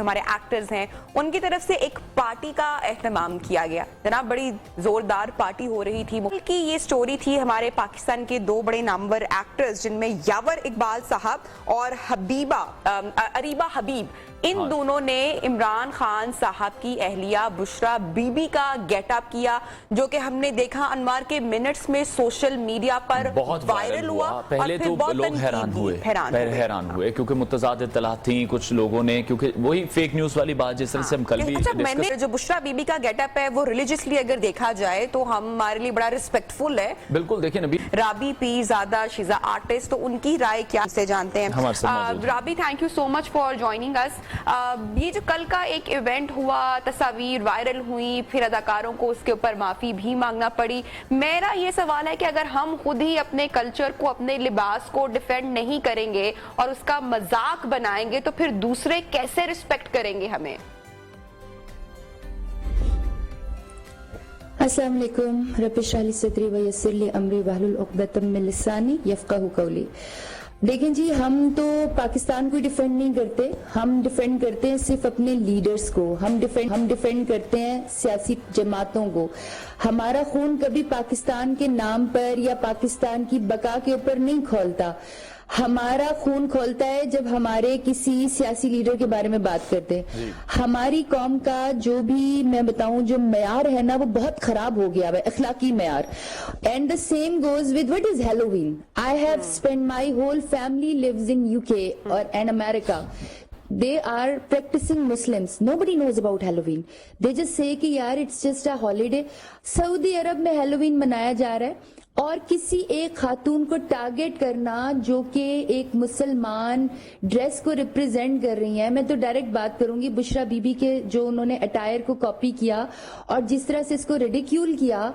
ہمارے ایکٹرز ہیں ان کی طرف سے ایک پارٹی کا اہتمام کیا گیا. جناب بڑی زوردار پارٹی ہو رہی تھی. کی یہ سٹوری تھی ہمارے پاکستان کے دو بڑے نامور ایکٹرز جن میں یاور اقبال صاحب اور اریبہ حبیب, ان دونوں نے عمران خان صاحب کی اہلیہ بشرا بی بی کا گیٹ اپ کیا, جو کہ ہم نے دیکھا انوار کے منٹس میں سوشل میڈیا پر بہت وائرل ہوا. پہلے تو لوگ حیران ہوئے کیونکہ متضاد اطلاعات تھیں کچھ لوگوں نے, کیونکہ وہی فیک نیوز والی بات جس طرح سے ہم کل بھی میں نے جو بشرا بی بی کا گیٹ اپ ہے وہ ریلیجیسلی اگر دیکھا جائے تو ہمارے لیے بڑا ریسپیکٹفل ہے. بالکل. دیکھیں نبی رابی پی زادہ شیزا آرٹسٹ, تو ان کی رائے کیا سے جانتے ہیں. Rabi thank you so much for joining us. یہ جو کل کا ایک ایونٹ ہوا, تصاویر وائرل ہوئی, پھر اداکاروں کو اس کے اوپر معافی بھی مانگنا پڑی. میرا یہ سوال ہے کہ اگر ہم خود ہی اپنے کلچر کو, اپنے لباس کو ڈیفینڈ نہیں کریں گے اور اس کا مذاق بنائیں گے تو پھر دوسرے کیسے رسپیکٹ کریں گے ہمیں؟ السلام علیکم. رب اشرح لی صدری ویسر لی امری واحلل عقدۃ من لسانی یفقہوا قولی. دیکھیں جی, ہم تو پاکستان کو ڈیفینڈ نہیں کرتے, ہم ڈیفینڈ کرتے ہیں صرف اپنے لیڈرز کو, ہم ڈیفینڈ کرتے ہیں سیاسی جماعتوں کو. ہمارا خون کبھی پاکستان کے نام پر یا پاکستان کی بقا کے اوپر نہیں کھولتا. ہمارا خون کھولتا ہے جب ہمارے کسی سیاسی لیڈر کے بارے میں بات کرتے ہیں. ہماری قوم کا جو بھی میں بتاؤں جو معیار ہے نا وہ بہت خراب ہو گیا ہے, اخلاقی معیار. And the same goes with what is Halloween. I have spend my whole family lives in UK and America. They are practicing Muslims. Nobody knows about Halloween. They just say کہ یار it's just a holiday. سعودی عرب میں Halloween منایا جا رہا ہے, اور کسی ایک خاتون کو ٹارگٹ کرنا جو کہ ایک مسلمان ڈریس کو ریپرزینٹ کر رہی ہیں. میں تو ڈائریکٹ بات کروں گی بشرا بی بی کے جو انہوں نے اٹائر کو کاپی کیا اور جس طرح سے اس کو ریڈیکیول کیا.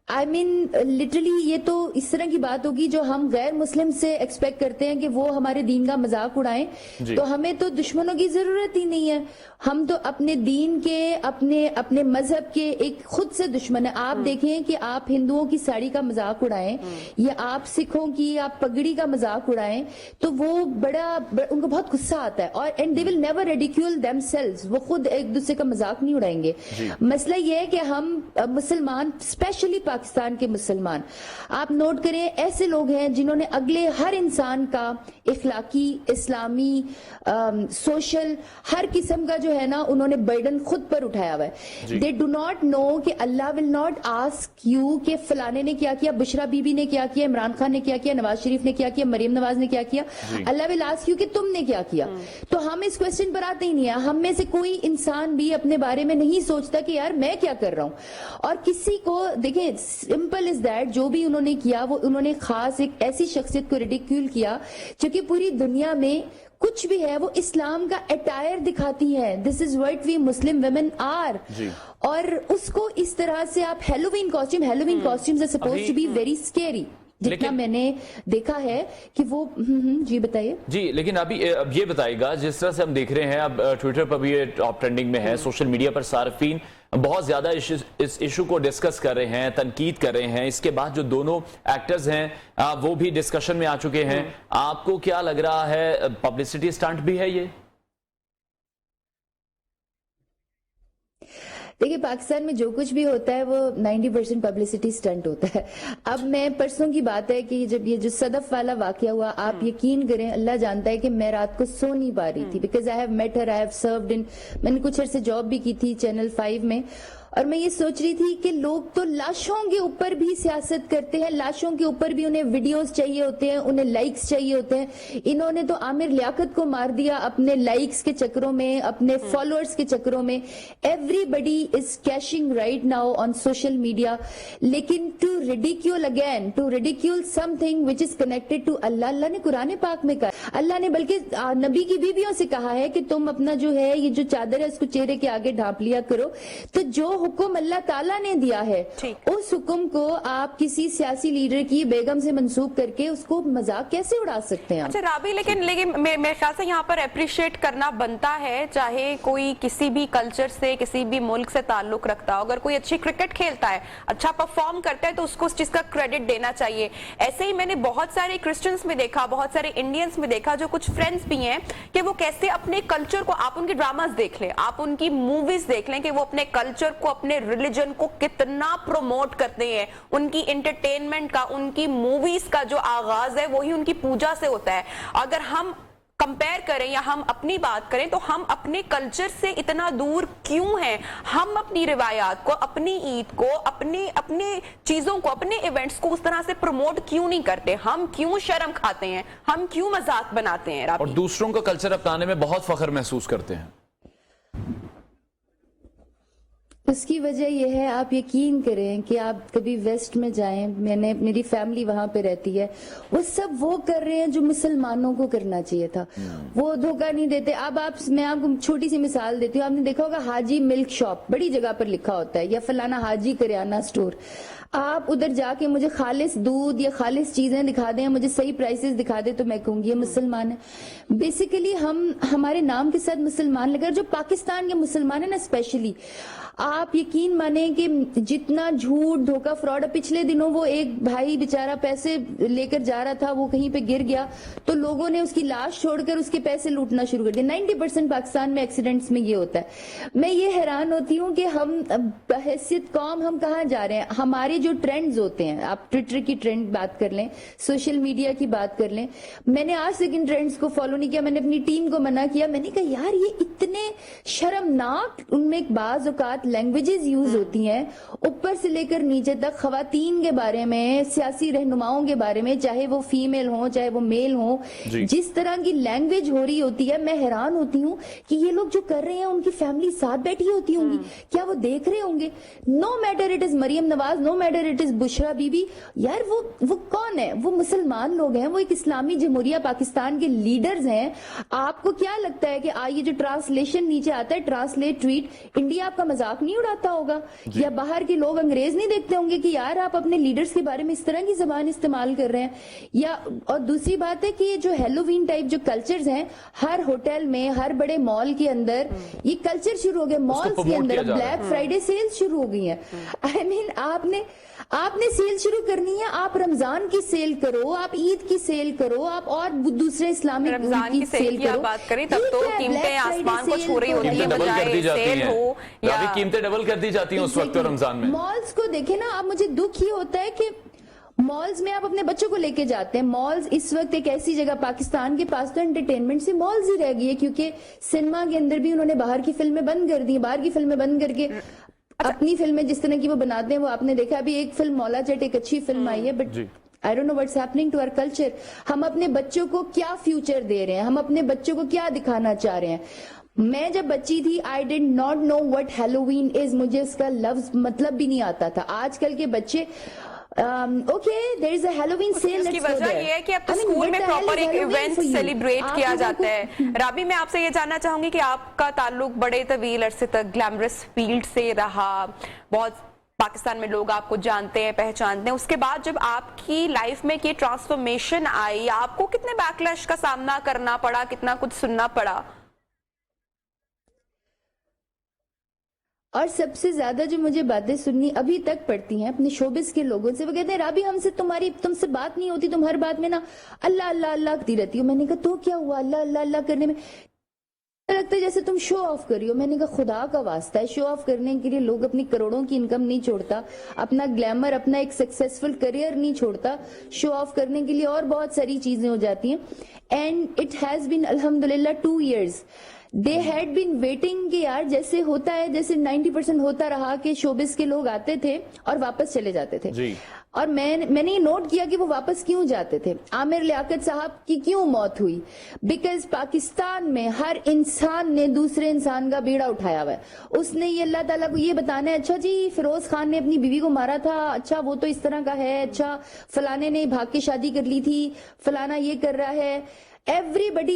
I mean literally یہ تو اس طرح کی بات ہوگی جو ہم غیر مسلم سے ایکسپیکٹ کرتے ہیں کہ وہ ہمارے دین کا مذاق اڑائیں. تو ہمیں تو دشمنوں کی ضرورت ہی نہیں ہے. ہم تو اپنے دین کے, اپنے مذہب کے ایک خود سے دشمن ہیں. آپ دیکھیں کہ آپ ہندوؤں کی ساڑی کا مذاق اڑائیں یا آپ سکھوں کی آپ پگڑی کا مذاق اڑائیں تو وہ ان کو بہت غصہ آتا ہے. اور and they will never ridicule themselves. وہ خود ایک دوسرے کا مذاق نہیں اڑائیں گے. مسئلہ یہ ہے کہ ہم مسلمان, اسپیشلی پاکستان کے مسلمان, آپ نوٹ کریں ایسے لوگ ہیں جنہوں نے اگلے ہر انسان کا اخلاقی, اسلامی, سوشل, ہر قسم کا جو ہے نا انہوں نے برڈن خود پر اٹھایا ہوا ہے. دے ڈو ناٹ نو کہ اللہ ول ناٹ آسک یو کہ فلانے نے کیا کیا, بشرا بی بی نے کیا کیا, عمران خان نے کیا کیا, نواز شریف نے کیا کیا, مریم نواز نے کیا کیا. اللہ ول آسک یو کہ تم نے کیا کیا. تو ہم اس کوشچن پر آتے ہی نہیں ہیں. ہم میں سے کوئی انسان بھی اپنے بارے میں نہیں سوچتا کہ یار میں کیا کر رہا ہوں. اور کسی کو دیکھیں سمپل از دیٹ, جو بھی انہوں نے کیا وہ انہوں نے خاص ایک ایسی شخصیت کو ریڈیکیول کیا جو کہ پوری دنیا میں کچھ بھی ہے وہ اسلام کا اٹائر دکھاتی ہے. This is what we Muslim women are. اور اس کو اس طرح سے آپ Halloween costumes are supposed to be very scary. جتنا میں نے دیکھا ہے کہ وہ جی بتائیے. جی لیکن اب یہ بتائے گا, جس طرح سے ہم دیکھ رہے ہیں اب ٹویٹر پر بھی یہ ٹاپ ٹرینڈنگ میں ہے, سوشل میڈیا پر صارفین بہت زیادہ اس ایشو کو ڈسکس کر رہے ہیں, تنقید کر رہے ہیں. اس کے بعد جو دونوں ایکٹرز ہیں وہ بھی ڈسکشن میں آ چکے ہیں. آپ کو کیا لگ رہا ہے, پبلسٹی سٹنٹ بھی ہے یہ؟ دیکھیں پاکستان میں جو کچھ بھی ہوتا ہے وہ 90% پبلسٹی سٹنٹ ہوتا ہے. اب میں پرسوں کی بات ہے کہ جب یہ جو صدف والا واقعہ ہوا, آپ یقین کریں اللہ جانتا ہے کہ میں رات کو سو نہیں پا رہی تھی, because I have met her, I have served in, میں نے کچھ عرصے جاب بھی کی تھی چینل 5 میں, اور میں یہ سوچ رہی تھی کہ لوگ تو لاشوں کے اوپر بھی سیاست کرتے ہیں, لاشوں کے اوپر بھی انہیں ویڈیوز چاہیے ہوتے ہیں, انہیں لائکس چاہیے ہوتے ہیں. انہوں نے تو عامر لیاقت کو مار دیا اپنے لائکس کے چکروں میں, اپنے فالوورز کے چکروں میں. Everybody is cashing right now on social media. لیکن to ridicule again, to ridicule something which is connected to اللہ, اللہ نے قرآن پاک میں کہا, اللہ نے بلکہ نبی کی بیویوں سے کہا ہے کہ تم اپنا جو ہے یہ جو چادر ہے اس کو چہرے کے آگے ڈھانپ لیا کرو. تو جو حکم اللہ تعالیٰ نے دیا ہے اس حکم کو آپ کسی سیاسی لیڈر کی بیگم سے منسوب کر کے اس کو مذاق کیسے اڑا سکتے ہیں؟ اچھا رابی، لیکن میرے خیال سے یہاں پر اپریشیٹ کرنا بنتا ہے، چاہے کوئی کسی بھی کلچر سے کسی بھی ملک سے تعلق رکھتا ہو، اگر کوئی اچھی کرکٹ کھیلتا ہے، اچھا پرفارم کرتا ہے تو اس کو اس چیز کا کریڈٹ دینا چاہیے۔ ایسے ہی میں نے بہت سارے کرسچنز میں دیکھا، بہت سارے انڈینز میں دیکھا، جو کچھ فرینڈز بھی ہیں کہ وہ کیسے اپنے کلچر کو، آپ ان کی ڈراماز دیکھ لیں، آپ ان کی موویز دیکھ لیں کہ وہ اپنے کلچر کو، اپنے ریلیجن کو کتنا پروموٹ کرتے ہیں۔ ان کی انٹرٹینمنٹ کا، ان کی موویز کا جو آغاز ہے وہی ان کی پوجا سے ہوتا ہے۔ اگر ہم کمپیئر کریں یا ہم اپنی بات کریں تو ہم اپنے کلچر سے اتنا دور کیوں ہیں؟ ہم اپنی روایات کو، اپنی عید کو، اپنی چیزوں کو، اپنے ایونٹس کو اس طرح سے پروموٹ کیوں نہیں کرتے؟ ہم کیوں شرم کھاتے ہیں؟ ہم کیوں مذاق بناتے ہیں؟ اور دوسروں کا کلچر اپنانے میں بہت فخر محسوس کرتے ہیں۔ اس کی وجہ یہ ہے، آپ یقین کریں کہ آپ کبھی ویسٹ میں جائیں، میری فیملی وہاں پہ رہتی ہے، وہ سب وہ کر رہے ہیں جو مسلمانوں کو کرنا چاہیے تھا۔ وہ دھوکہ نہیں دیتے۔ اب میں آپ کو چھوٹی سی مثال دیتی ہوں، آپ نے دیکھا ہوگا حاجی ملک شاپ بڑی جگہ پر لکھا ہوتا ہے، یا فلانا حاجی کریانہ سٹور۔ آپ ادھر جا کے مجھے خالص دودھ یا خالص چیزیں دکھا دیں، مجھے صحیح پرائسز دکھا دیں، تو میں کہوں گی یہ مسلمان ہے۔ بیسیکلی ہمارے نام کے ساتھ مسلمان لگا، جو پاکستان کے مسلمان ہیں نا اسپیشلی، آپ یقین مانیں کہ جتنا جھوٹ دھوکہ فراڈ، پچھلے دنوں وہ ایک بھائی بیچارہ پیسے لے کر جا رہا تھا، وہ کہیں پہ گر گیا تو لوگوں نے اس کی لاش چھوڑ کر اس کے پیسے لوٹنا شروع کر دیا۔ 90% پاکستان میں ایکسیڈنٹس میں یہ ہوتا ہے۔ میں یہ حیران ہوتی ہوں کہ ہم بحیثیت قوم ہم کہاں جا رہے ہیں؟ ہمارے جو ٹرینڈز ہوتے ہیں، آپ ٹویٹر کی ٹرینڈ بات کر لیں، سوشل میڈیا کی بات کر لیں، میں نے آج تک ان ٹرینڈز کو فالو نہیں کیا۔ میں نے اپنی ٹیم کو منع کیا، میں نے کہا یار یہ اتنے شرمناک، ان میں بعض اوقات لینگویجز یوز ہوتی ہیں اوپر سے لے کر نیچے تک، خواتین کے بارے میں، سیاسی رہنماؤں کے بارے میں، چاہے وہ فیمیل ہوں چاہے وہ میل ہوں، جس طرح کی لینگویج ہو رہی ہوتی ہے، میں حیران ہوتی ہوں کہ یہ لوگ جو کر رہے ہیں ان کی فیملی ساتھ بیٹھی ہوتی ہوں گی، کیا وہ دیکھ رہے ہوں گے؟ No matter it is Maryam Nawaz, no matter it is Bushra be be, یار وہ کون ہے؟ وہ مسلمان لوگ ہیں، وہ ایک اسلامی جمہوریہ پاکستان کے لیڈرز ہیں۔ آپ کو کیا لگتا ہے کہ یہ جو ٹرانسلیشن نیچے آتا ہے، ٹرانسلیٹ ٹویٹ، انڈیا آپ کا مذاق نہیں اڑاتا ہوگا؟ یا باہر کے لوگ انگریز نہیں دیکھتے ہوں گے کہ یار آپ اپنے لیڈرز کے بارے میں اس طرح کی زبان استعمال کر رہے ہیں؟ یا اور دوسری بات ہے کہ یہ جو ہیلووین ٹائپ جو کلچرز ہیں، ہر ہوٹل میں، ہر بڑے مال کے اندر یہ کلچر شروع ہو گیا، مالز کے اندر بلیک فرائیڈے سیلز شروع ہو گئی ہیں۔ آئی مین آپ نے سیل شروع کرنی ہے، آپ رمضان کی سیل کرو، آپ عید کی سیل کرو، آپ اور دوسرے اسلامک رمضان کی سیل کی بات کریں تب تو قیمتیں آسمان کو چھو رہی ہوتی ہیں، ڈبل کر دی جاتی سیل ہو ہیں، قیمتیں ڈبل کر دی جاتی ہیں اس وقت رمضان میں۔ مالز کو دیکھیں نا آپ، مجھے دکھ یہ ہوتا ہے کہ مالز میں آپ اپنے بچوں کو لے کے جاتے ہیں۔ مالز اس وقت ایک ایسی جگہ، پاکستان کے پاس تو انٹرٹینمنٹ سے مالز ہی رہ گئی ہے، کیونکہ سنیما کے اندر بھی انہوں نے باہر کی فلمیں بند کر دی، باہر کی فلمیں بند کر کے اپنی فلمیں جس طرح کی وہ بناتے ہیں، وہ آپ نے دیکھا ابھی ایک فلم مولا جٹ ایک اچھی فلم آئی ہے، but I don't know what's happening to our culture۔ ہم اپنے بچوں کو کیا فیوچر دے رہے ہیں؟ ہم اپنے بچوں کو کیا دکھانا چاہ رہے ہیں؟ میں جب بچی تھی I did not know what Halloween is، مجھے اس کا لفظ مطلب بھی نہیں آتا تھا۔ آج کل کے بچے okay there is a Halloween sale، اس کی وجہ یہ ہے کہ اب تو اسکول میں پراپر ایک ایونٹ سیلیبریٹ کیا جاتا ہے۔ رابی، میں آپ سے یہ جاننا چاہوں گی کہ آپ کا تعلق بڑے طویل عرصے تک گلیمرس فیلڈ سے رہا، بہت پاکستان میں لوگ آپ کو جانتے ہیں، پہچانتے ہیں، اس کے بعد جب آپ کی لائف میں یہ ٹرانسفارمیشن آئی، آپ کو کتنے بیکلیش کا سامنا کرنا پڑا، کتنا کچھ سننا پڑا؟ اور سب سے زیادہ جو مجھے باتیں سننی ابھی تک پڑتی ہیں اپنے شوبز کے لوگوں سے، وہ کہتے ہیں رابی ہم سے تم سے بات نہیں ہوتی، تم ہر بات میں نا اللہ اللہ اللہ کرتی رہتی ہو۔ میں نے کہا تو کیا ہوا؟ اللہ اللہ اللہ کرنے میں لگتا ہے جیسے تم شو آف کر رہی ہو۔ میں نے کہا خدا کا واسطہ ہے، شو آف کرنے کے لیے لوگ اپنی کروڑوں کی انکم نہیں چھوڑتا، اپنا گلیمر، اپنا ایک سکسیسفل کریئر نہیں چھوڑتا، شو آف کرنے کے لیے اور بہت ساری چیزیں ہو جاتی ہیں۔ اینڈ اٹ ہیز بین الحمدللہ 2 years they had been waiting کہ یار جیسے ہوتا ہے، جیسے 90% ہوتا رہا کہ شوبز کے لوگ آتے تھے اور واپس چلے جاتے تھے۔ اور میں نے یہ نوٹ کیا کہ وہ واپس کیوں جاتے تھے۔ عامر لیاقت صاحب کی کیوں موت ہوئی؟ بیکاز پاکستان میں ہر انسان نے دوسرے انسان کا بیڑا اٹھایا ہوا ہے۔ اس نے یہ اللہ تعالیٰ کو یہ بتانا ہے اچھا جی فیروز خان نے اپنی بیوی کو مارا تھا، اچھا وہ تو اس طرح کا ہے، اچھا فلانے نے بھاگ کے شادی کر لی تھی، فلانا یہ کر رہا ہے۔ Everybody